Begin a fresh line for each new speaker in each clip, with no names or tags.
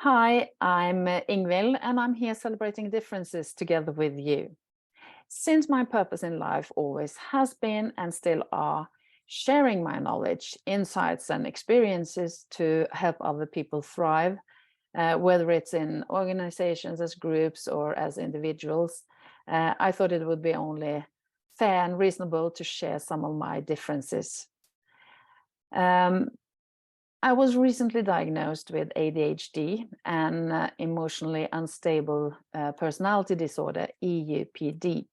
Hi, I'm Ingvild, and I'm here celebrating differences together with you. Since my purpose in life always has been and still are sharing my knowledge, insights, and experiences to help other people thrive, whether it's in organizations, as groups, or as individuals, I thought it would be only fair and reasonable to share some of my differences. Um, I was recently diagnosed with ADHD and emotionally unstable personality disorder, EUPD.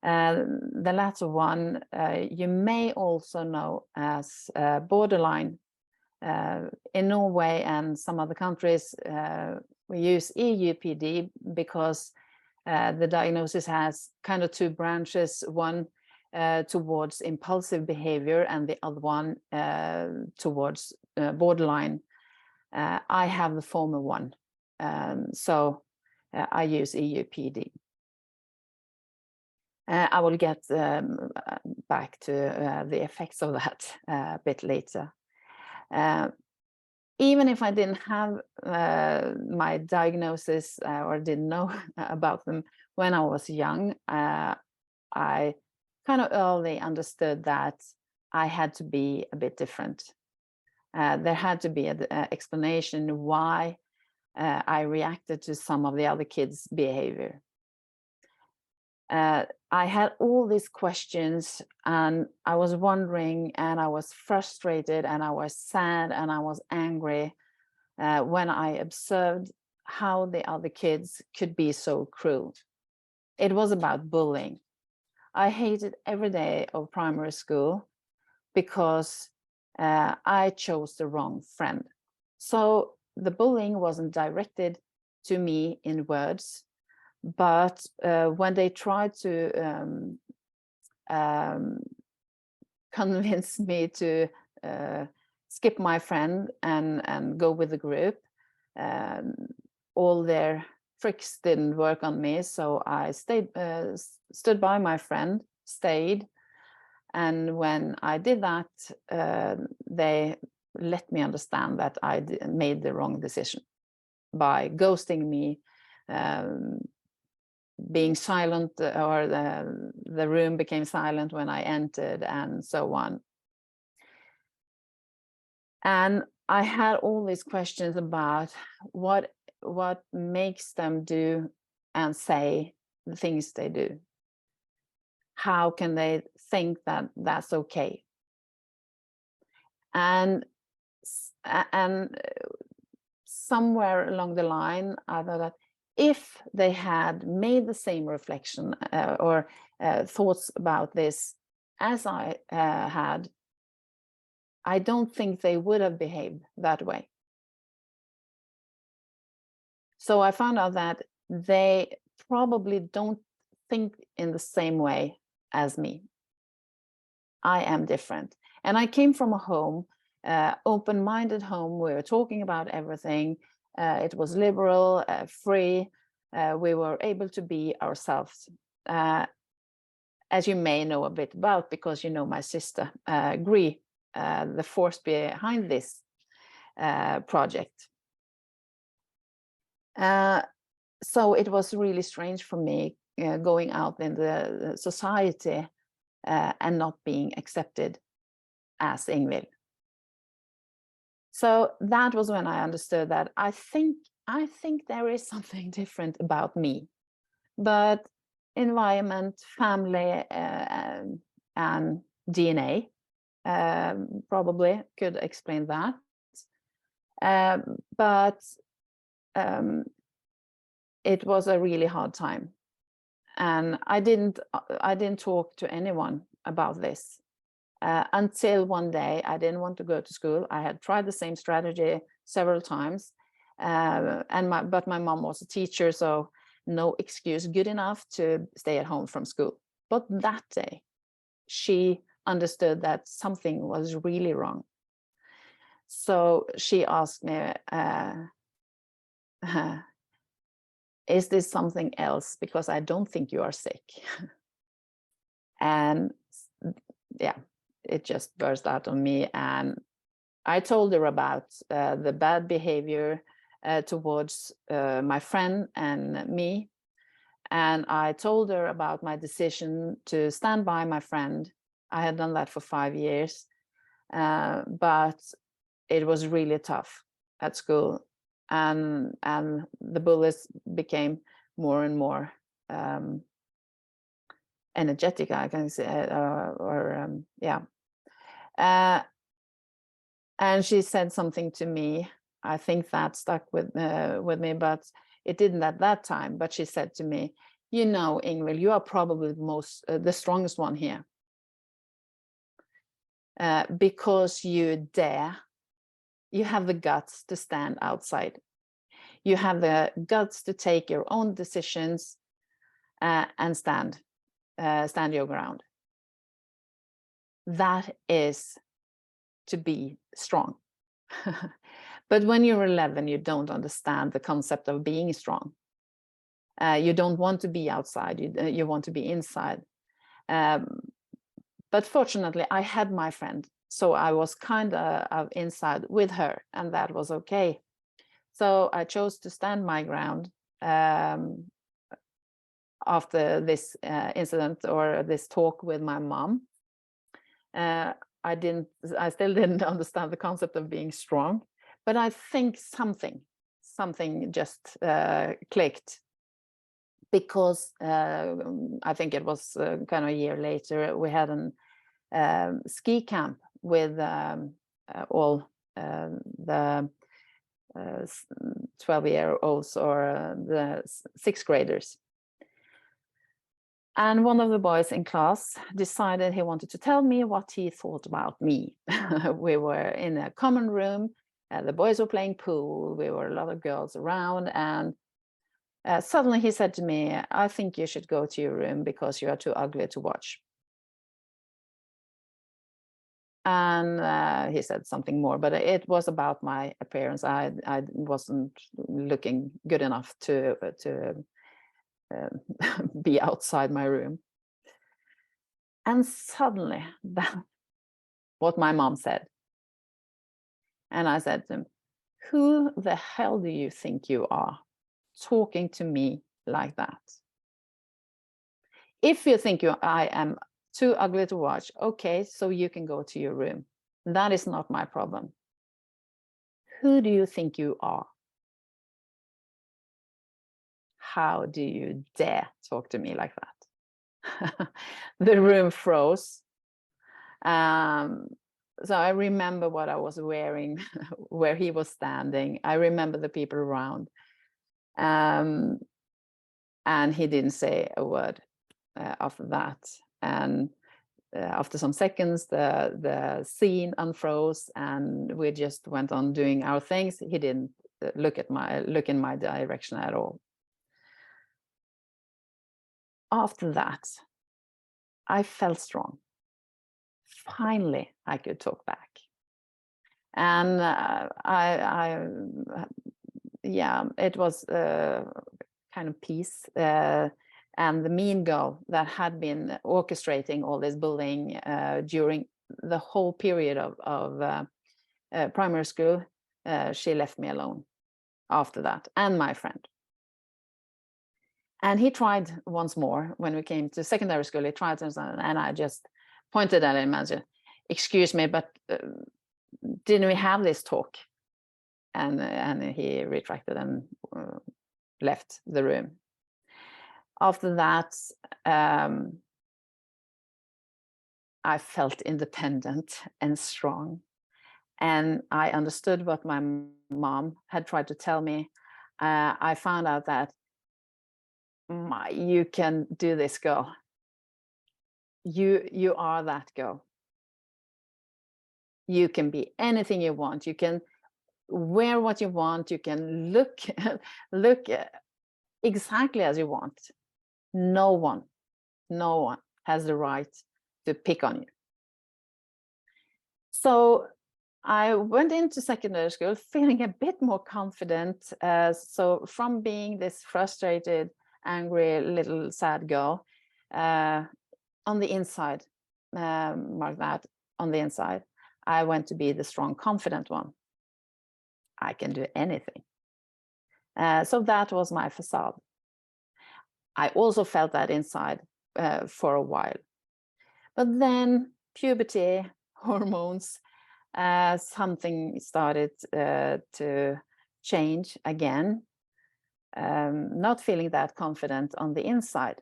The latter one you may also know as borderline. In Norway and some other countries, we use EUPD because the diagnosis has kind of two branches, one towards impulsive behavior and the other one towards borderline. I have the former one, so I use EUPD. I will get back to the effects of that a bit later. Even if I didn't have my diagnosis or didn't know about them when I was young, I kind of early understood that I had to be a bit different. There had to be an explanation why I reacted to some of the other kids' behavior. I had all these questions and I was wondering and I was frustrated and I was sad and I was angry when I observed how the other kids could be so cruel. It was about bullying. I hated every day of primary school because I chose the wrong friend. So the bullying wasn't directed to me in words, but when they tried to convince me to skip my friend and go with the group, all their tricks didn't work on me, so I stood by my friend, stayed, and when I did that, they let me understand that I made the wrong decision by ghosting me, being silent, or the room became silent when I entered, and so on. And I had all these questions about what makes them do and say the things they do. How can they think that that's okay? And somewhere along the line, I thought that if they had made the same reflection or thoughts about this as I had, I don't think they would have behaved that way. So I found out that they probably don't think in the same way as me. I am different. And I came from a home, open-minded home. We were talking about everything. It was liberal, free. We were able to be ourselves. As you may know a bit about, because you know my sister, Gry, the force behind this project. So it was really strange for me going out in the society and not being accepted as Ingvild. So that was when I understood that I think there is something different about me, but environment, family, and DNA probably could explain that. But it was a really hard time, and I didn't talk to anyone about this until one day I didn't want to go to school. I had tried the same strategy several times, but my mom was a teacher, so no excuse good enough to stay at home from school. But that day, she understood that something was really wrong. So she asked me, is this something else? Because I don't think you are sick. And yeah, it just burst out on me. And I told her about the bad behavior towards my friend and me. And I told her about my decision to stand by my friend. I had done that for 5 years, but it was really tough at school, and the bullies became more and more energetic, I can say, yeah. And she said something to me. I think that stuck with me, but it didn't at that time. But she said to me, "You know, Ingvild, you are probably the strongest one here, because you dare. You have the guts to stand outside. You have the guts to take your own decisions and stand your ground. That is to be strong." But when you're 11, you don't understand the concept of being strong. You don't want to be outside, you want to be inside. But fortunately, I had my friend, so I was kind of inside with her, and that was okay. So I chose to stand my ground after this incident, or this talk with my mom. I still didn't understand the concept of being strong, but I think something just clicked, because I think it was kind of a year later, we had an ski camp with all the 12-year-olds, or the 6th graders. And one of the boys in class decided he wanted to tell me what he thought about me. We were in a common room, the boys were playing pool, we were a lot of girls around, and suddenly he said to me, "I think you should go to your room because you are too ugly to watch." And he said something more, but it was about my appearance. I wasn't looking good enough to be outside my room. And suddenly, that what my mom said. And I said to him, "Who the hell do you think you are, talking to me like that? If you think I am too ugly to watch, okay, so you can go to your room. That is not my problem. Who do you think you are? How do you dare talk to me like that?" The room froze. So I remember what I was wearing, where he was standing. I remember the people around. And he didn't say a word after that. And after some seconds, the scene unfroze, and we just went on doing our things. He didn't look in my direction at all. After that, I felt strong. Finally, I could talk back. And yeah, it was kind of peace. And the mean girl that had been orchestrating all this bullying during the whole period of primary school, she left me alone after that, and my friend. And he tried once more when we came to secondary school. He tried, and I just pointed at him and said, "Excuse me, but didn't we have this talk?" And he retracted and left the room. After that, I felt independent and strong, and I understood what my mom had tried to tell me. I found out that you can do this, girl. You are that girl. You can be anything you want. You can wear what you want. You can look exactly as you want. No one has the right to pick on you. So I went into secondary school feeling a bit more confident. So from being this frustrated, angry, little sad girl, on the inside, mark that, on the inside, I went to be the strong, confident one. I can do anything. So that was my facade. I also felt that inside for a while. But then puberty, hormones, something started to change again. Not feeling that confident on the inside.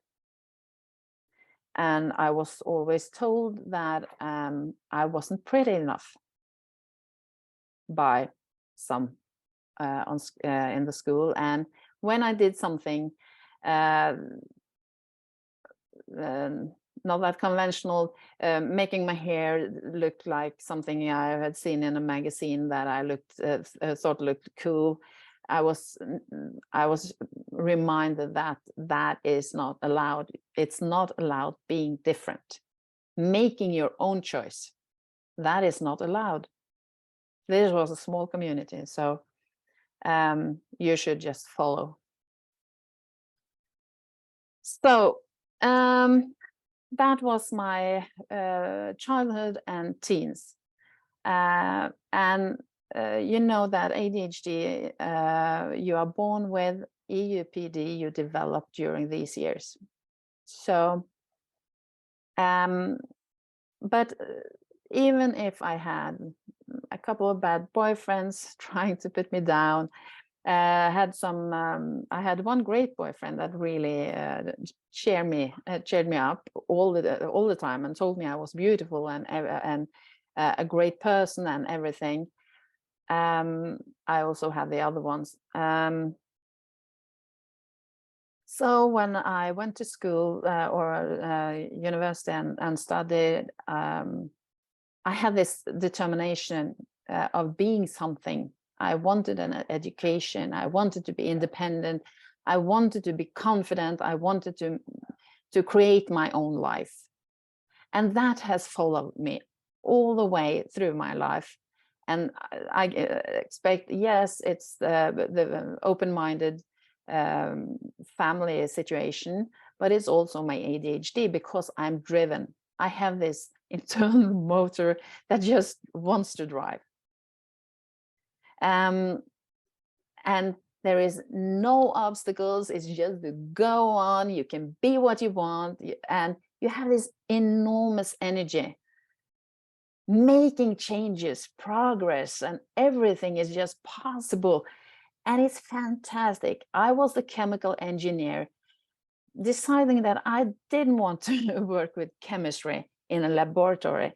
And I was always told that I wasn't pretty enough by some in the school. And when I did something not that conventional, making my hair look like something I had seen in a magazine that I thought looked cool, I was reminded that that is not allowed. It's not allowed being different. Making your own choice, that is not allowed. This was a small community, so you should just follow. So that was my childhood and teens. And you know that ADHD, you are born with, EUPD you develop during these years. So, but even if I had a couple of bad boyfriends trying to put me down, I had one great boyfriend that really cheered me up all the time and told me I was beautiful and a great person and everything. I also had the other ones. So when I went to school or university and studied, I had this determination of being something. I wanted an education. I wanted to be independent. I wanted to be confident. I wanted to create my own life. And that has followed me all the way through my life. And I expect, yes, it's the open-minded family situation, but it's also my ADHD because I'm driven. I have this internal motor that just wants to drive. And there is no obstacles. It's just to go on. You can be what you want. And you have this enormous energy. Making changes, progress, and everything is just possible. And it's fantastic. I was the chemical engineer, deciding that I didn't want to work with chemistry in a laboratory.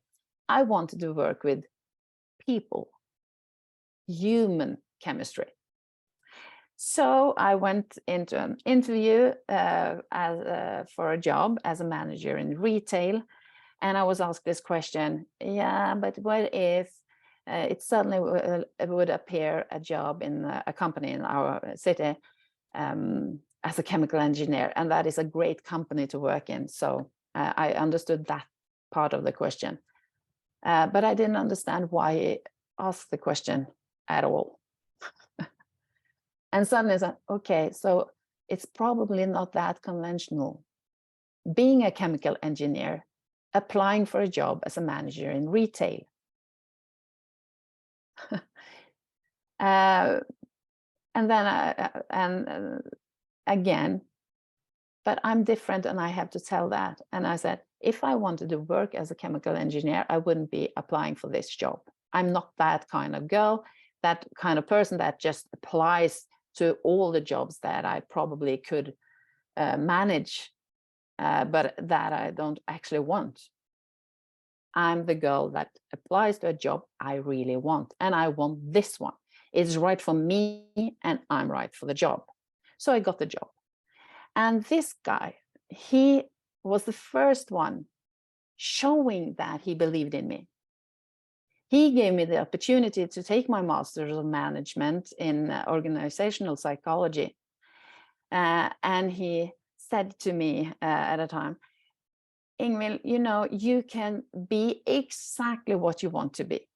I wanted to work with people, human chemistry. So I went into an interview for a job as a manager in retail. And I was asked this question, yeah, but what if it suddenly would appear a job in a company in our city as a chemical engineer, and that is a great company to work in. So I understood that part of the question, but I didn't understand why he asked the question at all. And suddenly I said, okay, so it's probably not that conventional. Being a chemical engineer, applying for a job as a manager in retail. And then again, but I'm different and I have to tell that. And I said, if I wanted to work as a chemical engineer, I wouldn't be applying for this job. I'm not that kind of girl, that kind of person that just applies to all the jobs that I probably could manage, but that I don't actually want. I'm the girl that applies to a job I really want, and I want this one. It's right for me, and I'm right for the job. So I got the job. And this guy, he was the first one showing that he believed in me. He gave me the opportunity to take my master's of management in organizational psychology. And he said to me at a time, Ingvild, you know, you can be exactly what you want to be.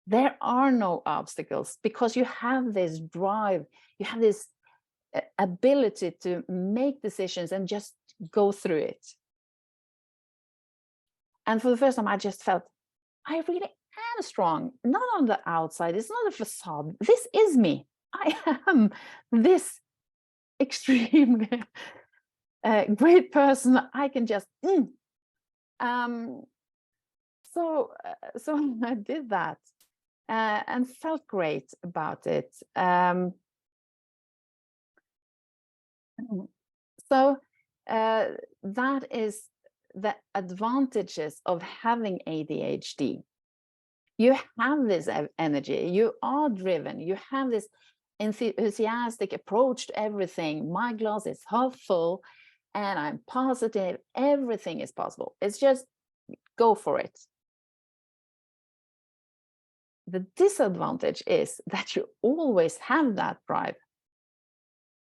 There are no obstacles because you have this drive, you have this ability to make decisions and just go through it. And for the first time, I just felt, I really am strong, not on the outside. It's not a facade. This is me. I am this extremely great person. I can just so I did that and felt great about it. So that is the advantages of having ADHD. You have this energy, you are driven, you have this enthusiastic approach to everything. My glass is half full and I'm positive, everything is possible. It's just go for it. The disadvantage is that you always have that drive,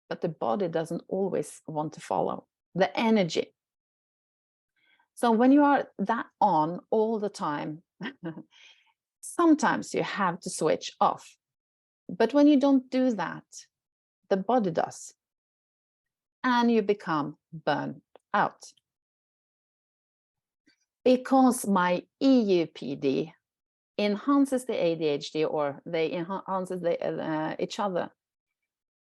but the body doesn't always want to follow the energy. So when you are that on all the time, sometimes you have to switch off. But when you don't do that, the body does. And you become burned out. Because my EUPD enhances the ADHD, or they enhances each other.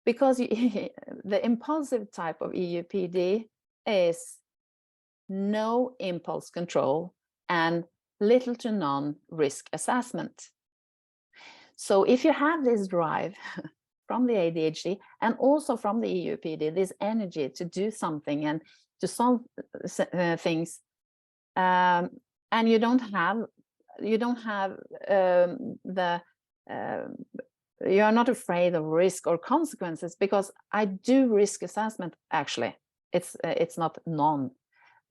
Because the impulsive type of EUPD is no impulse control and little to none risk assessment. So if you have this drive from the ADHD and also from the EUPD, this energy to do something and to solve things, and you don't have you are not afraid of risk or consequences, because I do risk assessment. Actually, it's not none,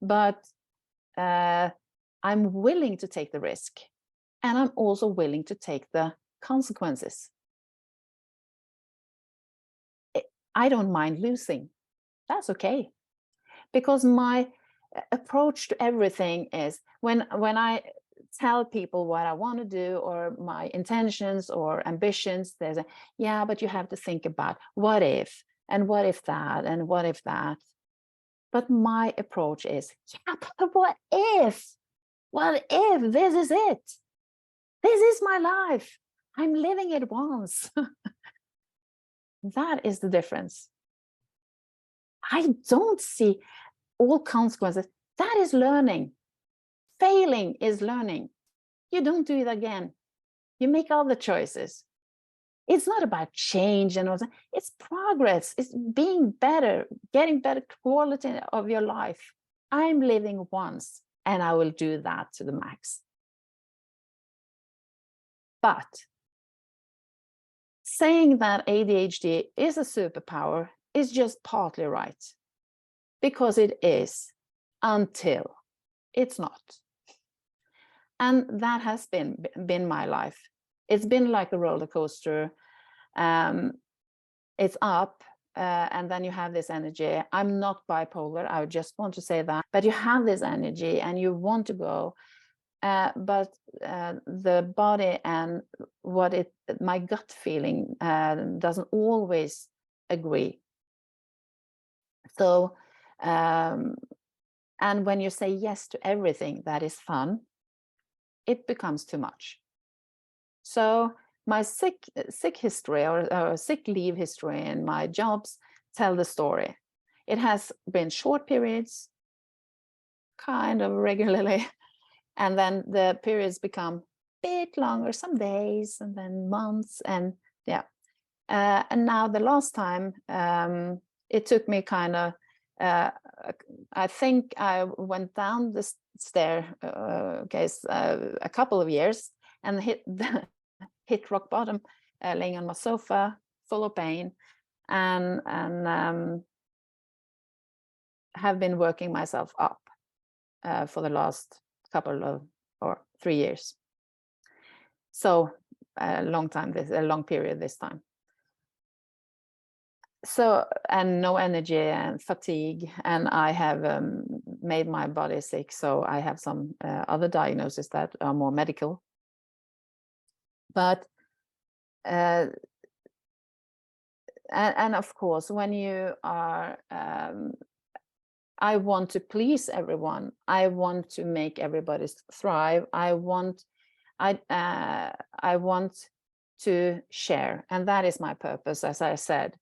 but I'm willing to take the risk, and I'm also willing to take the consequences. I don't mind losing. That's okay, because my approach to everything is when I tell people what I want to do or my intentions or ambitions, there's a, yeah, but you have to think about what if, and what if that, and what if that. But my approach is, yeah, but what if? What if this is it? This is my life. I'm living it once. That is the difference. I don't see all consequences. That is learning. Failing is learning. You don't do it again. You make other choices. It's not about change and all that. It's progress. It's being better, getting better quality of your life. I'm living once, and I will do that to the max. But saying that ADHD is a superpower is just partly right, because it is until it's not. And that has been my life. It's been like a roller coaster. It's up, and then you have this energy. I'm not bipolar, I just want to say that. But you have this energy and you want to go, but the body and my gut feeling doesn't always agree. So, and when you say yes to everything that is fun, it becomes too much. So my sick history or sick leave history and my jobs tell the story. It has been short periods, kind of regularly, and then the periods become a bit longer, some days and then months, and yeah. And now the last time, it took me kind of, I think I went down the staircase a couple of years and hit rock bottom, laying on my sofa, full of pain, and have been working myself up for the last couple of or 3 years. So a long period this time. So, and no energy and fatigue, and I have made my body sick. So I have some other diagnoses that are more medical. But and of course, when you are, I want to please everyone. I want to make everybody thrive. I want to share, and that is my purpose. As I said,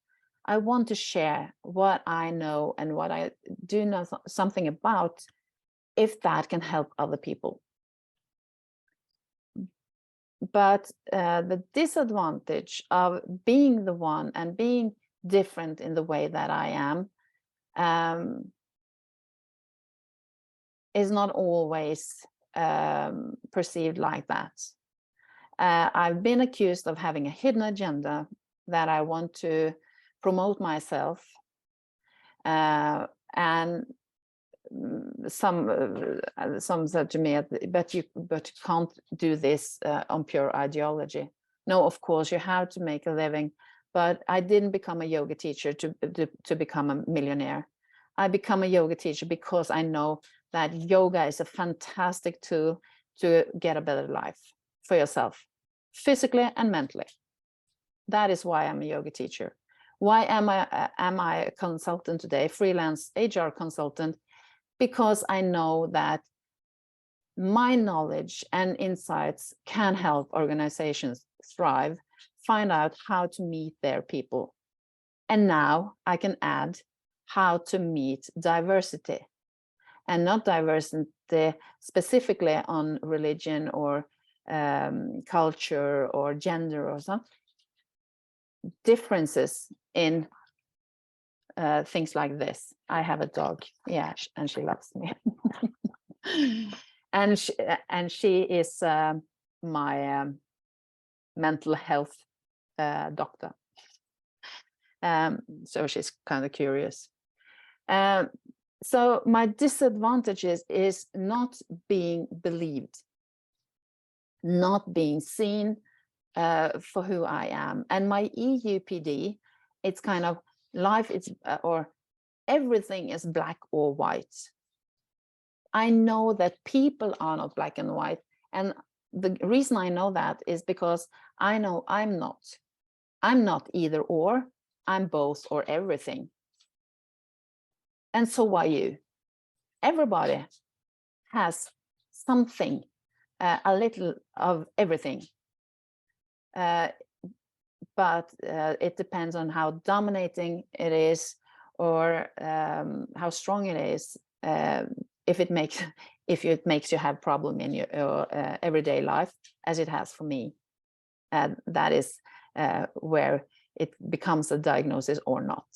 I want to share what I know and what I do know something about, if that can help other people. But the disadvantage of being the one and being different in the way that I am is not always perceived like that. I've been accused of having a hidden agenda, that I want to promote myself, and some said to me, but you can't do this on pure ideology. No, of course you have to make a living, but I didn't become a yoga teacher to become a millionaire. I become a yoga teacher because I know that yoga is a fantastic tool to get a better life for yourself, physically and mentally. That is why I'm a yoga teacher. Why am I a consultant today, freelance HR consultant? Because I know that my knowledge and insights can help organizations thrive, find out how to meet their people. And now I can add how to meet diversity, and not diversity specifically on religion or culture or gender or something. Differences in things like this. I have a dog, yeah, and she loves me. and she is my mental health doctor. So she's kind of curious. So my disadvantages is not being believed, not being seen for who I am. And my EUPD, it's kind of life is or everything is black or white. I know that people are not black and white, and the reason I know that is because I know I'm not either or, I'm both or everything. And so are you. Everybody has something, a little of everything. But it depends on how dominating it is, or how strong it is. If it makes you have problem in your everyday life, as it has for me, that is where it becomes a diagnosis or not.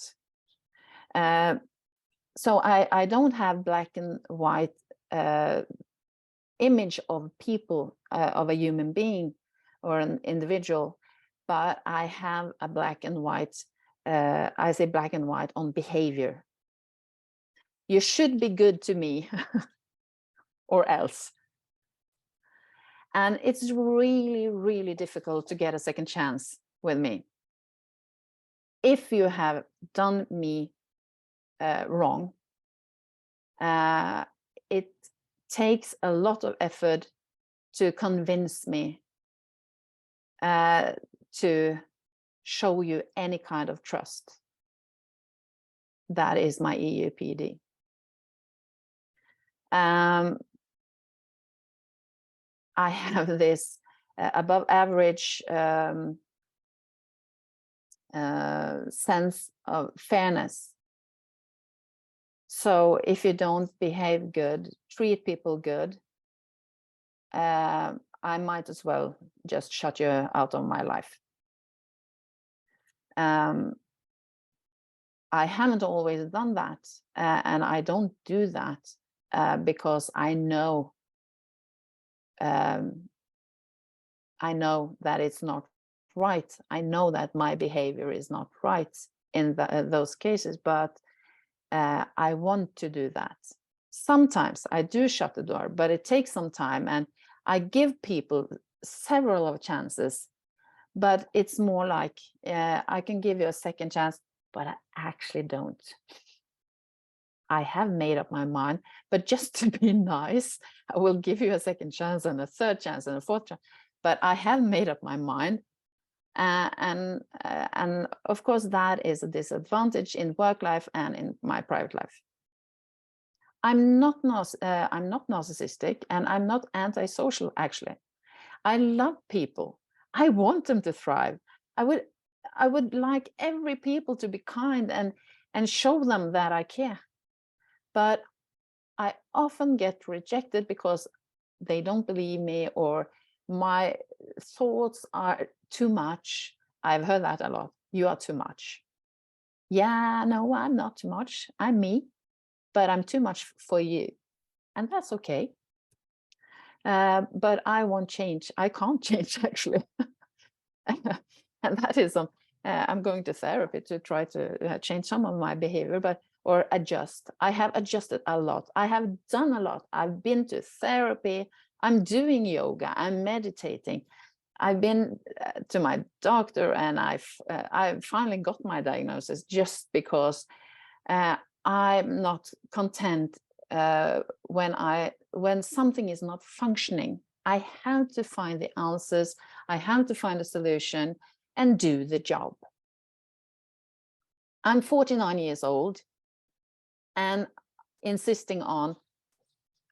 So I don't have black and white image of people, of a human being or an individual, but I have a black and white, I say black and white on behavior. You should be good to me or else. And it's really, really difficult to get a second chance with me. If you have done me wrong, it takes a lot of effort to convince me to show you any kind of trust. That is my EUPD. I have this above average sense of fairness. So if you don't behave good, treat people good, I might as well just shut you out of my life. I haven't always done that, and I don't do that because I know that it's not right. I know that my behavior is not right in those cases, but I want to do that. Sometimes I do shut the door, but it takes some time, and I give people several of chances, but it's more like I can give you a second chance, but I actually don't. I have made up my mind, but just to be nice, I will give you a second chance and a third chance and a fourth chance, but I have made up my mind. And of course, that is a disadvantage in work life and in my private life. I'm not narcissistic, and I'm not antisocial, actually. I love people. I want them to thrive. I would like every people to be kind and show them that I care. But I often get rejected because they don't believe me, or my thoughts are too much. I've heard that a lot. You are too much. Yeah, no, I'm not too much. I'm me, but I'm too much for you. And that's okay. But I won't change. I can't change, actually. And that is I'm going to therapy to try to change some of my behavior, or adjust. I have adjusted a lot. I have done a lot. I've been to therapy. I'm doing yoga. I'm meditating. I've been to my doctor, and I finally got my diagnosis, just because I'm not content when something is not functioning. I have to find the answers. I have to find a solution and do the job. I'm 49 years old and insisting on,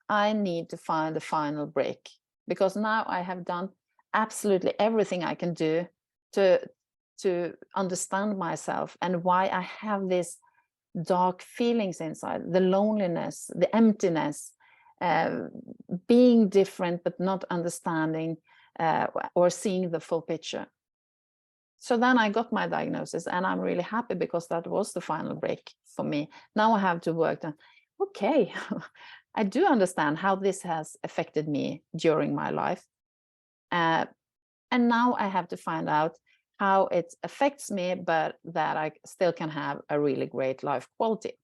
I need to find the final break, because now I have done absolutely everything I can do to understand myself and why I have this dark feelings inside, the loneliness, the emptiness, being different but not understanding or seeing the full picture. So then I got my diagnosis, and I'm really happy, because that was the final break for me. Now I have to work on, okay, I do understand how this has affected me during my life. And now I have to find out how it affects me, but that I still can have a really great life quality.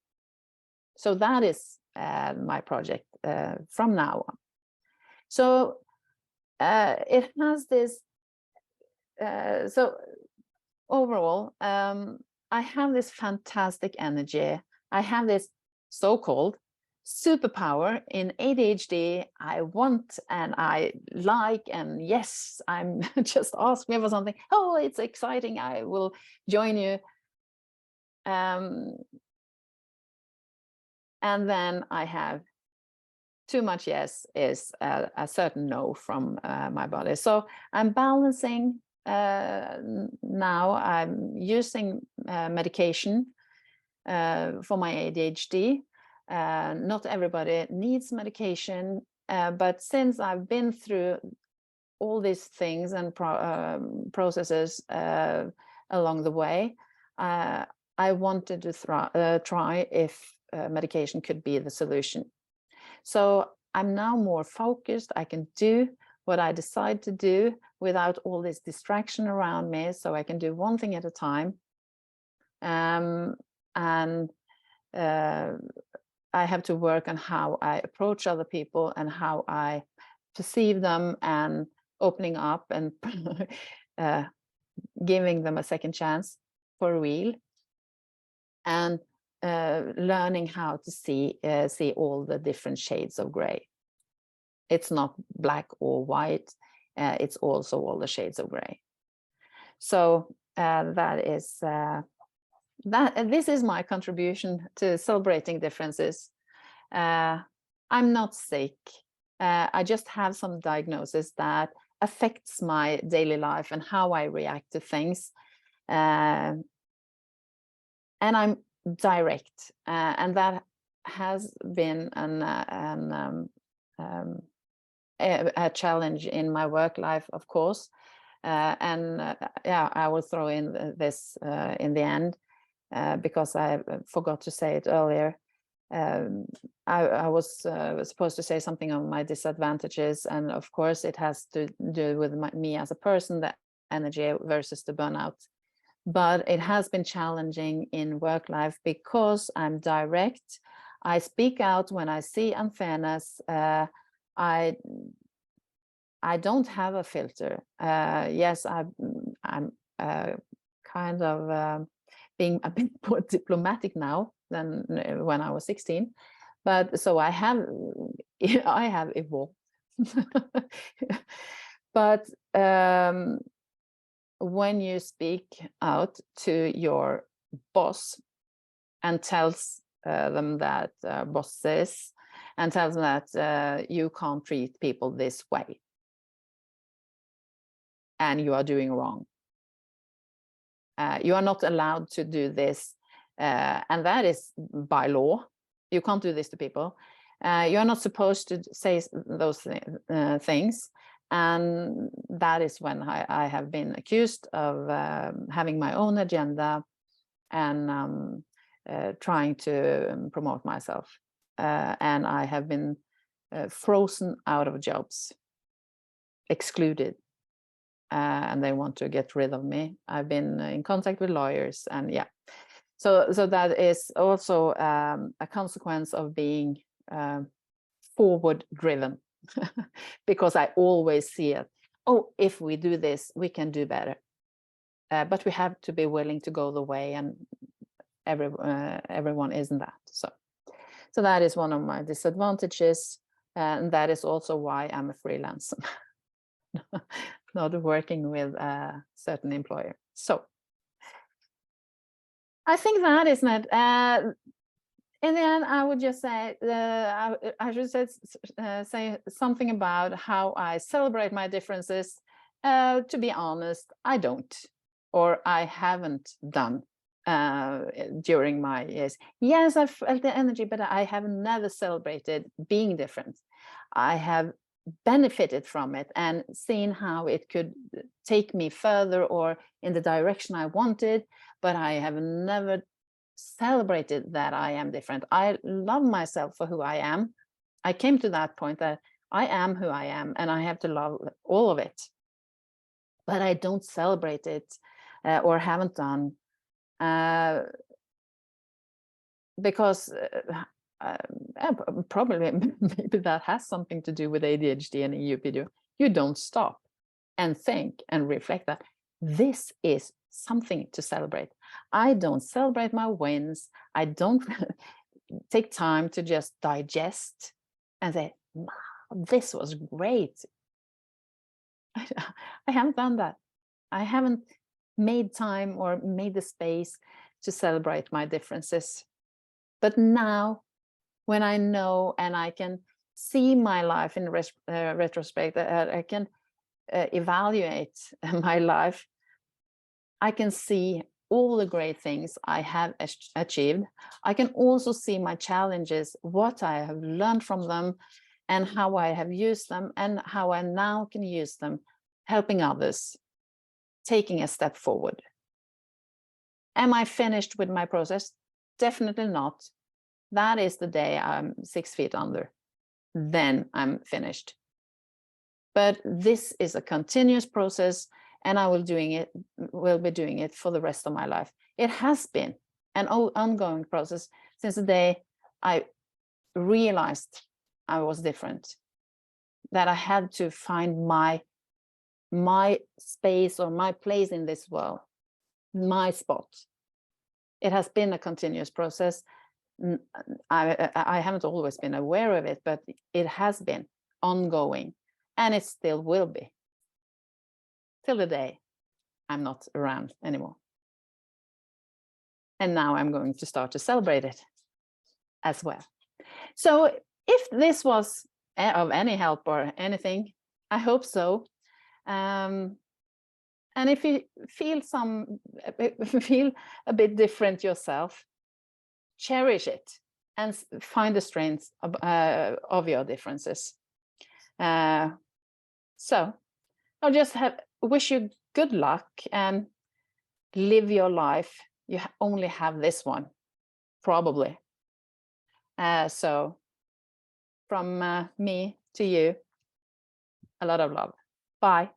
So that is my project from now on. So it has this, so overall, I have this fantastic energy. I have this so-called superpower in ADHD. I want and I like, and yes, I'm just ask me for something. Oh, it's exciting. I will join you. And then I have too much yes is a certain no from my body. So I'm balancing. Now I'm using medication for my ADHD. Not everybody needs medication, but since I've been through all these things and processes along the way, I wanted to try if medication could be the solution. So I'm now more focused. I can do what I decide to do without all this distraction around me. So I can do one thing at a time. And I have to work on how I approach other people and how I perceive them, and opening up and giving them a second chance for real, and learning how to see all the different shades of gray. It's not black or white. It's also all the shades of gray. So that is this is my contribution to celebrating differences. I'm not sick. I just have some diagnosis that affects my daily life and how I react to things. And I'm direct, and that has been a challenge in my work life, of course. Yeah, I will throw in this in the end, because I forgot to say it earlier. I was supposed to say something on my disadvantages, and of course it has to do with me as a person, the energy versus the burnout. But it has been challenging in work life because I'm direct. I speak out when I see unfairness. I don't have a filter. Yes, I'm kind of being a bit more diplomatic now than when I was 16. But so I have evolved. But when you speak out to your boss and tells them that bosses and tells them that you can't treat people this way, and you are doing wrong. You are not allowed to do this, and that is by law. You can't do this to people. You are not supposed to say those things, and that is when I have been accused of having my own agenda and trying to promote myself. And I have been frozen out of jobs, excluded. And they want to get rid of me. I've been in contact with lawyers, and yeah. So that is also a consequence of being forward driven, because I always see it. Oh, if we do this, we can do better. But we have to be willing to go the way, and everyone isn't that. So that is one of my disadvantages, and that is also why I'm a freelancer. Not working with a certain employer. So I think that is not, in the end, I would just say, I should say something about how I celebrate my differences. To be honest, I don't, or I haven't done during my years. Yes, I felt the energy, but I have never celebrated being different. I have benefited from it and seen how it could take me further or in the direction I wanted, but I have never celebrated that I am different. I love myself for who I am. I came to that point that I am who I am, and I have to love all of it. But I don't celebrate it, or haven't done, because probably maybe that has something to do with ADHD and EUPD. You don't stop and think and reflect that this is something to celebrate. I don't celebrate my wins. I don't take time to just digest and say, wow, this was great. I haven't done that. I haven't made time or made the space to celebrate my differences. But now, when I know and I can see my life in retrospect, I can evaluate my life, I can see all the great things I have achieved. I can also see my challenges, what I have learned from them, and how I have used them, and how I now can use them, helping others, taking a step forward. Am I finished with my process? Definitely not. That is the day I'm 6 feet under. Then I'm finished. But this is a continuous process, and I will be doing it for the rest of my life. It has been an ongoing process since the day I realized I was different, that I had to find my space or my place in this world, my spot. It has been a continuous process. I haven't always been aware of it, but it has been ongoing, and it still will be till the day I'm not around anymore. And now I'm going to start to celebrate it as well. So if this was of any help or anything, I hope so. And if you feel a bit different yourself, cherish it and find the strengths of your differences. So I'll just wish you good luck and live your life. You only have this one, probably. So from me to you, a lot of love. Bye.